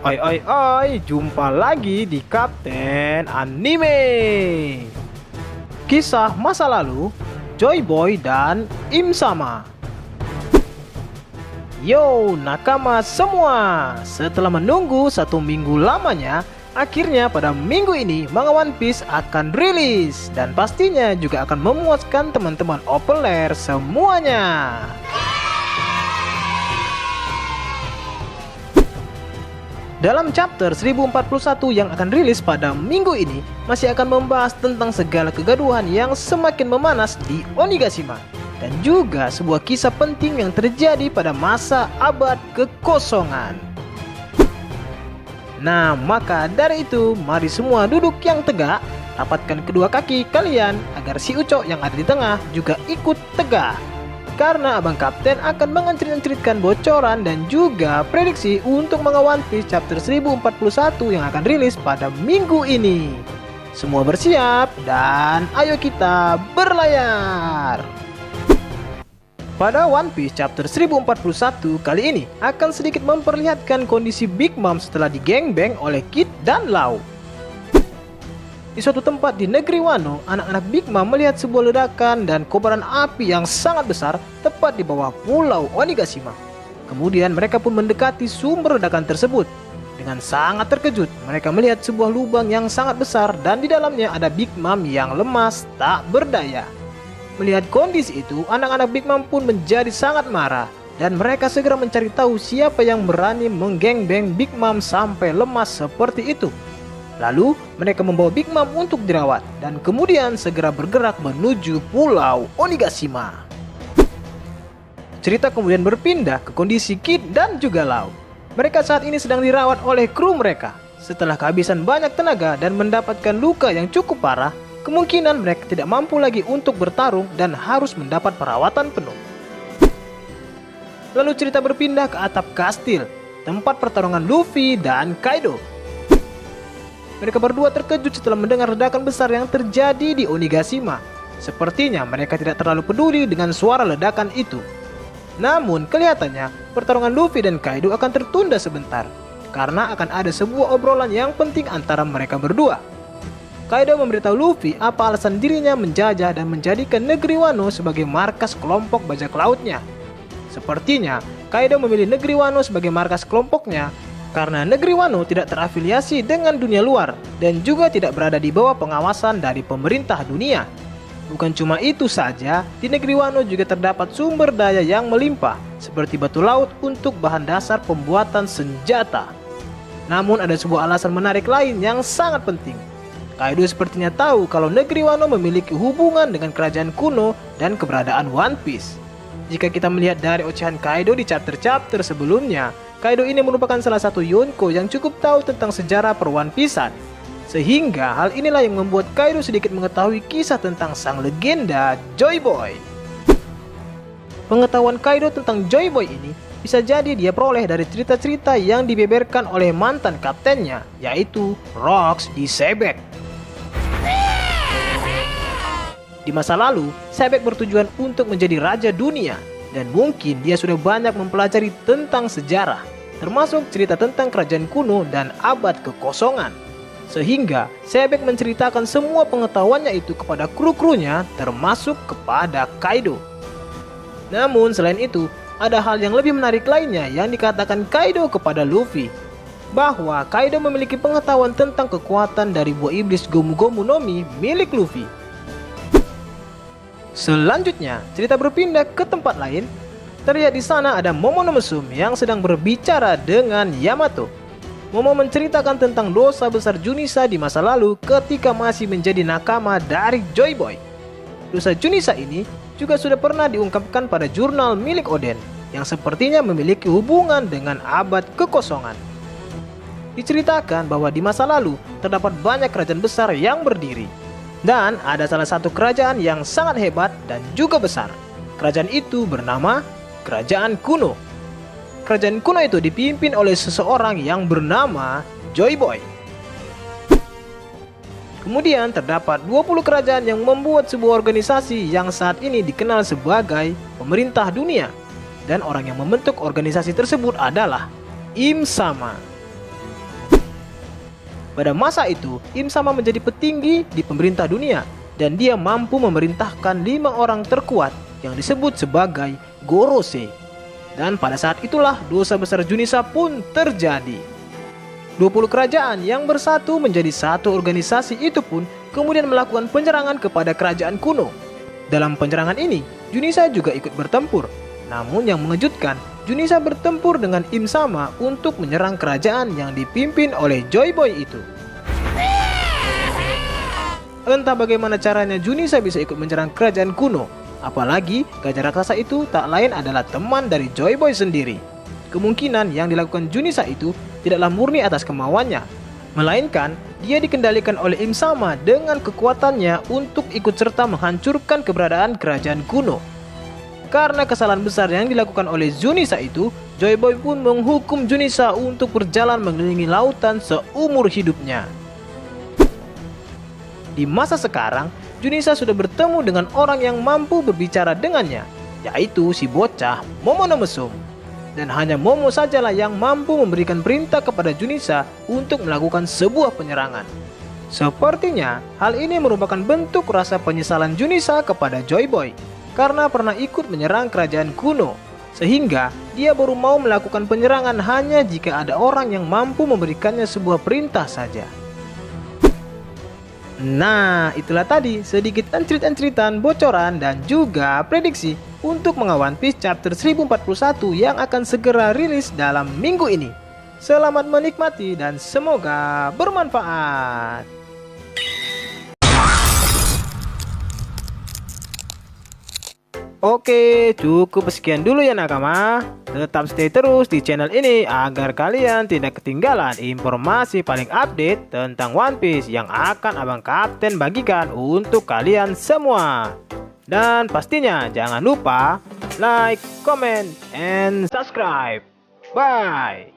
Oi oi oi, jumpa lagi di Kapten Anime. Kisah masa lalu, Joy Boy dan Im Sama. Yo, nakama semua. Setelah menunggu 1 minggu lamanya, akhirnya pada minggu ini manga One Piece akan rilis. Dan pastinya juga akan memuaskan teman-teman open layer semuanya. Dalam chapter 1041 yang akan rilis pada minggu ini, masih akan membahas tentang segala kegaduhan yang semakin memanas di Onigashima, dan juga sebuah kisah penting yang terjadi pada masa abad kekosongan. Nah, maka dari itu, mari semua duduk yang tegak, rapatkan kedua kaki kalian agar si Ucok yang ada di tengah juga ikut tegak. Karena Abang Kapten akan menceritakan bocoran dan juga prediksi untuk manga One Piece chapter 1041 yang akan rilis pada minggu ini. Semua bersiap dan ayo kita berlayar. Pada One Piece chapter 1041 kali ini akan sedikit memperlihatkan kondisi Big Mom setelah digengbang oleh Kid dan Law. Di suatu tempat di negeri Wano, anak-anak Big Mom melihat sebuah ledakan dan kobaran api yang sangat besar tepat di bawah pulau Onigashima. Kemudian mereka pun mendekati sumber ledakan tersebut. Dengan sangat terkejut, mereka melihat sebuah lubang yang sangat besar dan di dalamnya ada Big Mom yang lemas tak berdaya. Melihat kondisi itu, anak-anak Big Mom pun menjadi sangat marah dan mereka segera mencari tahu siapa yang berani menggengbang Big Mom sampai lemas seperti itu. Lalu mereka membawa Big Mom untuk dirawat dan kemudian segera bergerak menuju pulau Onigashima. Cerita kemudian berpindah ke kondisi Kid dan juga Law. Mereka saat ini sedang dirawat oleh kru mereka. Setelah kehabisan banyak tenaga dan mendapatkan luka yang cukup parah, kemungkinan mereka tidak mampu lagi untuk bertarung dan harus mendapat perawatan penuh. Lalu cerita berpindah ke atap kastil, tempat pertarungan Luffy dan Kaido. Mereka berdua terkejut setelah mendengar ledakan besar yang terjadi di Onigashima. Sepertinya mereka tidak terlalu peduli dengan suara ledakan itu. Namun kelihatannya pertarungan Luffy dan Kaido akan tertunda sebentar, karena akan ada sebuah obrolan yang penting antara mereka berdua. Kaido memberitahu Luffy apa alasan dirinya menjajah dan menjadikan negeri Wano sebagai markas kelompok bajak lautnya. Sepertinya Kaido memilih negeri Wano sebagai markas kelompoknya karena negeri Wano tidak terafiliasi dengan dunia luar dan juga tidak berada di bawah pengawasan dari pemerintah dunia. Bukan cuma itu saja, di negeri Wano juga terdapat sumber daya yang melimpah seperti batu laut untuk bahan dasar pembuatan senjata. Namun ada sebuah alasan menarik lain yang sangat penting. Kaido sepertinya tahu kalau negeri Wano memiliki hubungan dengan kerajaan kuno dan keberadaan One Piece. Jika kita melihat dari ocehan Kaido di chapter-chapter sebelumnya, Kaido ini merupakan salah satu Yonko yang cukup tahu tentang sejarah per One Piece-an. Sehingga hal inilah yang membuat Kaido sedikit mengetahui kisah tentang sang legenda Joy Boy. Pengetahuan Kaido tentang Joy Boy ini bisa jadi dia peroleh dari cerita-cerita yang dibeberkan oleh mantan kaptennya, yaitu Rocks di Sebek. Di masa lalu, Sebek bertujuan untuk menjadi raja dunia. Dan mungkin dia sudah banyak mempelajari tentang sejarah, termasuk cerita tentang kerajaan kuno dan abad kekosongan. Sehingga Sebek menceritakan semua pengetahuannya itu kepada kru-krunya, termasuk kepada Kaido. Namun selain itu, ada hal yang lebih menarik lainnya yang dikatakan Kaido kepada Luffy, bahwa Kaido memiliki pengetahuan tentang kekuatan dari buah iblis Gomu Gomu no Mi milik Luffy. Selanjutnya, cerita berpindah ke tempat lain. Terlihat di sana ada Momonosuke yang sedang berbicara dengan Yamato. Momo menceritakan tentang dosa besar Junisa di masa lalu ketika masih menjadi nakama dari Joy Boy. Dosa Junisa ini juga sudah pernah diungkapkan pada jurnal milik Oden, yang sepertinya memiliki hubungan dengan abad kekosongan. Diceritakan bahwa di masa lalu terdapat banyak kerajaan besar yang berdiri. Dan ada salah satu kerajaan yang sangat hebat dan juga besar. Kerajaan itu bernama Kerajaan Kuno. Kerajaan kuno itu dipimpin oleh seseorang yang bernama Joy Boy. Kemudian terdapat 20 kerajaan yang membuat sebuah organisasi yang saat ini dikenal sebagai pemerintah dunia. Dan orang yang membentuk organisasi tersebut adalah Im Sama. Pada masa itu, Im Sama menjadi petinggi di pemerintah dunia dan dia mampu memerintahkan 5 orang terkuat yang disebut sebagai Gorosei. Dan pada saat itulah dosa besar Junisa pun terjadi. 20 kerajaan yang bersatu menjadi satu organisasi itu pun kemudian melakukan penyerangan kepada kerajaan kuno. Dalam penyerangan ini, Junisa juga ikut bertempur. Namun yang mengejutkan, Junisa bertempur dengan Im Sama untuk menyerang kerajaan yang dipimpin oleh Joy Boy itu. Entah bagaimana caranya Junisa bisa ikut menyerang kerajaan kuno. Apalagi gajah raksasa itu tak lain adalah teman dari Joy Boy sendiri. Kemungkinan yang dilakukan Junisa itu tidaklah murni atas kemauannya, melainkan dia dikendalikan oleh Im Sama dengan kekuatannya untuk ikut serta menghancurkan keberadaan kerajaan kuno. Karena kesalahan besar yang dilakukan oleh Junisa itu, Joy Boy pun menghukum Junisa untuk berjalan mengelilingi lautan seumur hidupnya. Di masa sekarang, Junisa sudah bertemu dengan orang yang mampu berbicara dengannya, yaitu si bocah Momono Mesum. Dan hanya Momo sajalah yang mampu memberikan perintah kepada Junisa untuk melakukan sebuah penyerangan. Sepertinya hal ini merupakan bentuk rasa penyesalan Junisa kepada Joy Boy karena pernah ikut menyerang kerajaan kuno, sehingga dia baru mau melakukan penyerangan hanya jika ada orang yang mampu memberikannya sebuah perintah saja. Nah, itulah tadi sedikit encrit-encritan, bocoran, dan juga prediksi untuk mengawal One Piece chapter 1041 yang akan segera rilis dalam minggu ini. Selamat menikmati dan semoga bermanfaat. Oke, cukup sekian dulu ya nakama. Tetap stay terus di channel ini agar kalian tidak ketinggalan informasi paling update tentang One Piece yang akan Abang Kapten bagikan untuk kalian semua. Dan pastinya jangan lupa like, comment, and subscribe. Bye.